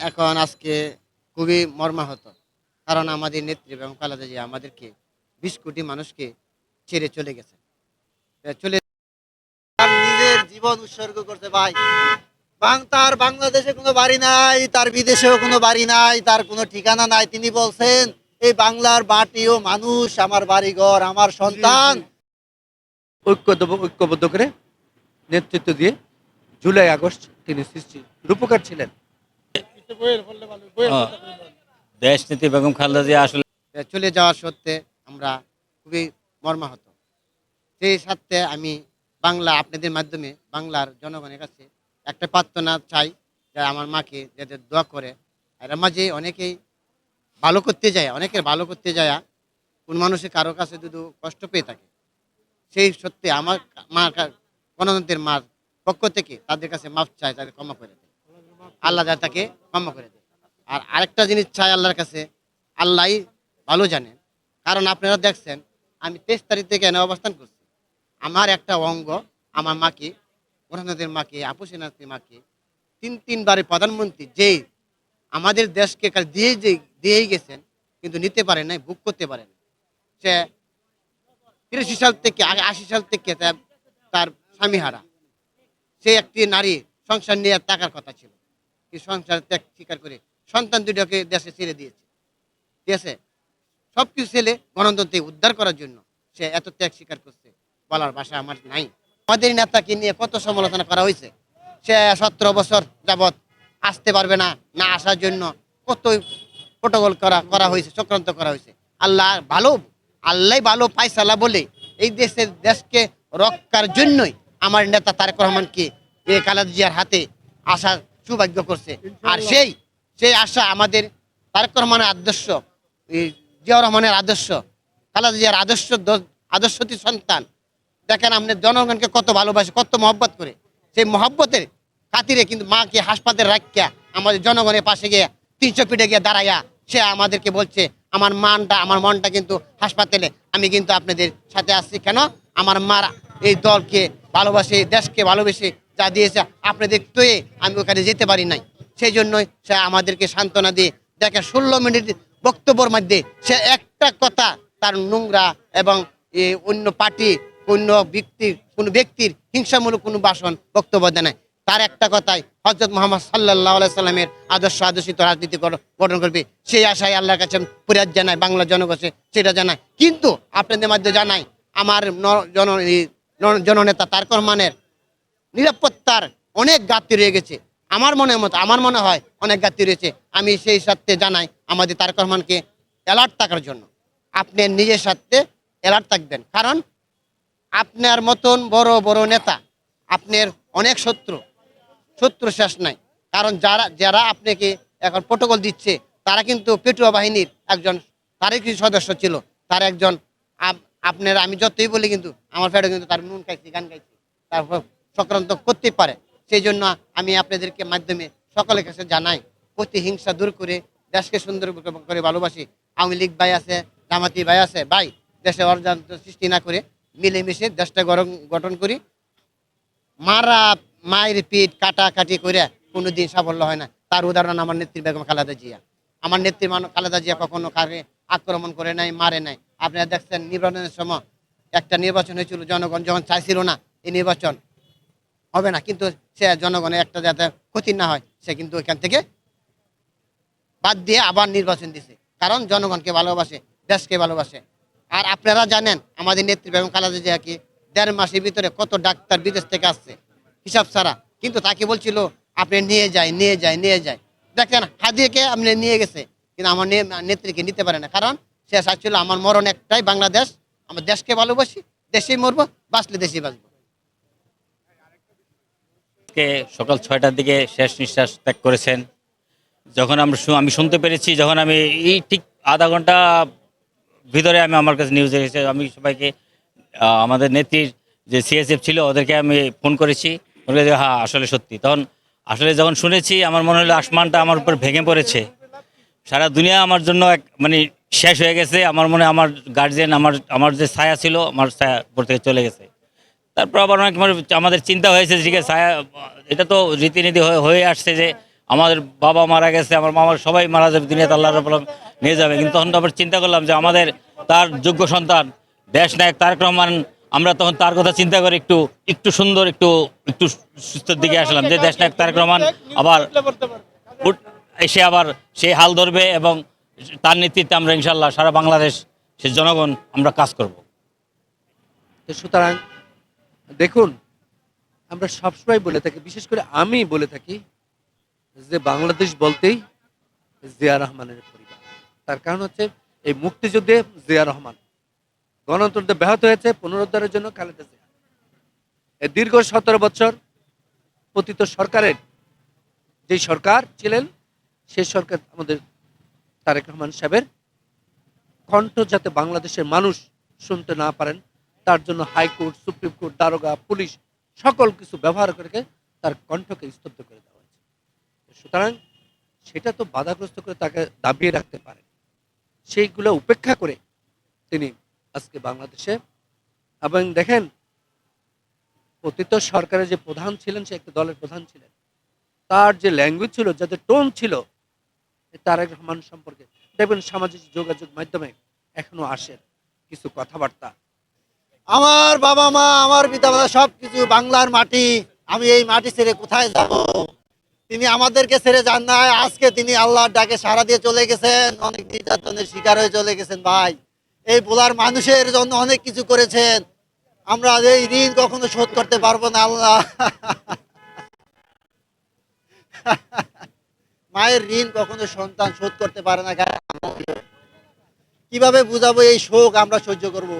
এখন আজকে খুবই মর্মাহত। কারণ আমাদের নেত্রী বেগম খালেদা জিয়া আমাদেরকে ২০ কোটি মানুষকে ছেড়ে চলে গেছে। চলে তার নিজের জীবন উৎসর্গ করতে ভাই। তার বাংলাদেশে কোনো বাড়ি নাই, তার বিদেশেও কোনো বাড়ি নাই, তার কোনো ঠিকানা নাই। তিনি বলছেন, এই বাংলার মাটি ও মানুষ আমার বাড়িঘর, আমার সন্তান। ঐক্যবদ্ধ করে নেতৃত্ব দিয়ে জুলাই আগস্ট তিনি সৃষ্টি রূপকার ছিলেন। ও, দেশনীতি বেগম খালেদা জিয়া আসলে চলে যাওয়া সত্ত্বে আমরা খুবই মর্মাহত। সেই সাথে আমি আপনাদের মাধ্যমে বাংলার জনগণের কাছে একটা প্রার্থনা চাই, যে আমার মাকে যাতে দোয়া করে। এর মাঝে অনেকেই ভালো করতে যায়, অনেকের ভালো করতে যায় কোন মানুষের কারো কাছে যদি কষ্ট পেয়ে থাকে, সেই সত্যি আমার মা গণতন্ত্রের মার পক্ষ থেকে তাদের কাছে মাফ চায়, তাদের ক্ষমা করে দেয়। আল্লাহ যা তাকে ক্ষমা করে দেয়। আর আরেকটা জিনিস চাই আল্লাহর কাছে, আল্লাহই ভালো জানেন। কারণ আপনারা দেখছেন, আমি 23 তারিখ থেকে এনে অবস্থান করছি। আমার একটা অঙ্গ আমার মাকে, প্রধানমন্ত্রীর মাকে, আপুসেনাথের মাকে তিনবারের প্রধানমন্ত্রী যেই আমাদের দেশকে দিয়েই গেছেন, কিন্তু নিতে পারে নাই, বুক করতে পারে না। সে 83 সাল থেকে 80 সাল থেকে তার স্বামী হারা। সে একটি নারী সংসার নিয়ে থাকার কথা ছিল, কি সংসার ত্যাগ স্বীকার করে সন্তান দুটোকে দেশে ছেড়ে দিয়েছে। ঠিক আছে, সবকিছু ছেলে গণতন্ত্রে উদ্ধার করার জন্য সে এত ত্যাগ স্বীকার করছে, বলার ভাষা আমার নাই। আমাদের নেতাকে নিয়ে কত সমালোচনা করা হয়েছে। সে 17 বছর যাবৎ আসতে পারবে না, না আসার জন্য কত প্রোটোকল করা হয়েছে, চক্রান্ত করা হয়েছে। আল্লাহ ভালো পায়সালা বলে এই দেশকে রক্ষার জন্যই আমার নেতা তারেক রহমানকে খালেদা জিয়ার হাতে আসার সৌভাগ্য করছে। আর সেই আশা আমাদের তারেক রহমানের আদর্শ, জিয়াউর রহমানের আদর্শ, খালেদা জিয়ার আদর্শটি সন্তান। দেখেন আপনি জনগণকে কত ভালোবাসে, কত মহব্বত করে। সেই মহব্বতের খাতিরে কিন্তু মাকে হাসপাতালে রাখিয়া আমাদের জনগণের পাশে গিয়ে 300 ফিটে গিয়ে দাঁড়াইয়া সে আমাদেরকে বলছে, আমার মনটা কিন্তু হাসপাতালে, আমি কিন্তু আপনাদের সাথে আসছি। কেন? আমার মার এই দলকে ভালোবাসে, দেশকে ভালোবেসে যা দিয়েছে আপনাদের তো আমি ওখানে যেতে পারি নাই। সেই জন্যই সে আমাদেরকে সান্ত্বনা দিয়ে দেখে 16 মিনিট বক্তব্যের মধ্যে সে একটা কথা তার নোংরা এবং অন্য পার্টি, কোনো ব্যক্তির হিংসামূলক কোনো বক্তব্য দেয় নাই। তার একটা কথাই হযরত মুহাম্মদ সাল্লাল্লাহু আলাইহি সাল্লামের আদর্শিত রাজনীতি গঠন করবে, সেই আশায় আল্লাহর কাছে ফরিয়াদ জানায়, বাংলা জনগণকে সেটা জানায়। কিন্তু আপনাদের মধ্যে জানাই, আমার জননেতা তারেক রহমানের নিরাপত্তার অনেক ঘাটতি রয়ে গেছে। আমার মনে হয় অনেক ঘাটতি রয়েছে। আমি সেই সাথে জানাই আমাদের তারেক রহমানকে অ্যালার্ট থাকার জন্য। আপনি নিজের সাথে অ্যালার্ট থাকবেন, কারণ আপনার মতন বড় বড় নেতা, আপনার অনেক শত্রু শেষ নাই। কারণ যারা আপনাকে এখন প্রোটোকল দিচ্ছে, তারা কিন্তু পেটুয়া বাহিনীর একজন, তারই কিছু সদস্য ছিল। তার একজন আপনার, আমি যতই বলি কিন্তু আমার ফেটে কিন্তু তার নুন খাইছি, গান গাইছি, তারপর সক্রান্ত করতে পারে। সেই জন্য আমি আপনাদেরকে মাধ্যমে সকলের কাছে জানাই, প্রতিহিংসা দূর করে দেশকে সুন্দর করে ভালোবাসি। আওয়ামী লীগ ভাই আছে, জামাতি ভাই আছে, ভাই দেশে অরাজকতা সৃষ্টি না করে মিলেমিশে দেশটা গঠন করি। মায়ের পিঠ কাটাকাটি করে কোনোদিন সাফল্য হয় না। তার উদাহরণ আমার নেত্রী বেগম খালেদা জিয়া। আমার নেত্রী খালেদা জিয়া কখনো কারে আক্রমণ করে নাই, মারে নাই। আপনারা দেখছেন নির্বাচনের সময় একটা নির্বাচন হয়েছিল, জনগণ যখন চাইছিল না এই নির্বাচন হবে না, কিন্তু সে জনগণের একটা যাতে ক্ষতি না হয়, সে কিন্তু ওইখান থেকে বাদ দিয়ে আবার নির্বাচন দিছে। কারণ জনগণকে ভালোবাসে, দেশকে ভালোবাসে। আর আপনারা জানেন আমাদের নেত্রী বেগম খালেদা জিয়াকে 1.5 মাসের ভিতরে কত ডাক্তার বিদেশ থেকে আসছে হিসাব ছাড়া, কিন্তু তাকে বলছিল আপনি নিয়ে যায়। দেখেন হাদিয়াকে আপনি নিয়ে গেছে, কিন্তু আমার নেত্রীকে নিতে পারে না। কারণ সে চাচ্ছিল আমার মরণ একটাই, বাংলাদেশ, আমার দেশকে ভালোবাসি, দেশেই মরবো, বাঁচলে দেশেই বাঁচবো। সকাল 6টার দিকে শেষ নিঃশ্বাস ত্যাগ করেছেন। যখন আমি শুনতে পেরেছি, যখন আমি এই ঠিক আধা ঘন্টা ভিতরে আমার কাছে নিউজ এসেছে, আমি সবাইকে আমাদের নেত্রীর যে সিএসএফ ছিল ওদেরকে আমি ফোন করেছি, বলে যে হ্যাঁ আসলে সত্যি। তখন আসলে যখন শুনেছি আমার মনে হলো আসমানটা আমার উপর ভেঙে পড়েছে। সারা দুনিয়া আমার জন্য মানে শেষ হয়ে গেছে। আমার মনে আমার গার্জিয়ান, আমার যে ছায়া ছিল, আমার ছায়া উপর থেকে চলে গেছে। তারপর আবার অনেক আমাদের চিন্তা হয়েছে, ঠিক আছে ছায়া, এটা তো রীতিনীতি হয়ে আসছে যে আমাদের বাবা মারা গেছে, আমার মামার সবাই মারা যাবে, দুনিয়াতে আল্লাহ রাব্বুল আলামিন নিয়ে যাবে। কিন্তু তখন তো আবার চিন্তা করলাম যে আমাদের তার যোগ্য সন্তান দেশ নায়ক তারেক রহমান, আমরা তখন তার কথা চিন্তা করে একটু একটু সুন্দর একটু একটু সুস্থের দিকে আসলাম যে দেশ নায়ক তারেক রহমান আবার এসে আবার সে হাল ধরবে এবং তার নেতৃত্বে আমরা ইনশাল্লাহ সারা বাংলাদেশ সে জনগণ আমরা কাজ করব। তো সুতরাং দেখুন, আমরা সবসময় বলে থাকি, বিশেষ করে আমি বলে থাকি যে বাংলাদেশ বলতেই জিয়া রহমানের পরিবার। তার কারণ হচ্ছে এই মুক্তিযুদ্ধে জিয়া রহমান, গণতন্ত্র ব্যাহত হয়েছে পুনরুদ্ধারের জন্য খালেদা জিয়া। এই দীর্ঘ 17 বছর পতিত সরকারের যেই সরকার ছিলেন, সেই সরকার আমাদের তারেক রহমান সাহেবের কণ্ঠ যাতে বাংলাদেশের মানুষ শুনতে না পারেন, তার জন্য হাইকোর্ট, সুপ্রিম কোর্ট, দারোগা, পুলিশ সকল কিছু ব্যবহার করে তার কণ্ঠকে স্তব্ধ করে দেওয়া হয়েছে। সুতরাং সেটা তো বাধাগ্রস্ত করে তাকে দাবিয়ে রাখতে পারেন, সেইগুলো উপেক্ষা করে তিনি আজকে বাংলাদেশে। এবং দেখেন, পতিত সরকারের যে প্রধান ছিলেন, সে একটা দলের প্রধান ছিলেন, তার যে ল্যাঙ্গুয়েজ ছিল, যাদের টোন ছিল, তারেক রহমান সম্পর্কে দেখবেন সামাজিক যোগাযোগ মাধ্যমে এখনো আসে কিছু কথাবার্তা। আমার বাবা মা, আমার পিতামাতা সবকিছু বাংলার মাটি, আমি এই মাটি ছেড়ে কোথায় যাব? তিনি আমাদেরকে ছেড়ে যান নাই, আজকে তিনি আল্লাহর ডাকে সাড়া দিয়ে চলে গেছেন, অনেক নির্যাতনের শিকার হয়ে চলে গেছেন। ভাই, এই বোলার মানুষের জন্য অনেক কিছু করেছেন, আমরা এই ঋণ কখনো শোধ করতে পারবো না। আল্লাহ মায়ের ঋণ কখনো সন্তান শোধ করতে পারে না। কিভাবে বুঝাবো এই শোক আমরা সহ্য করব?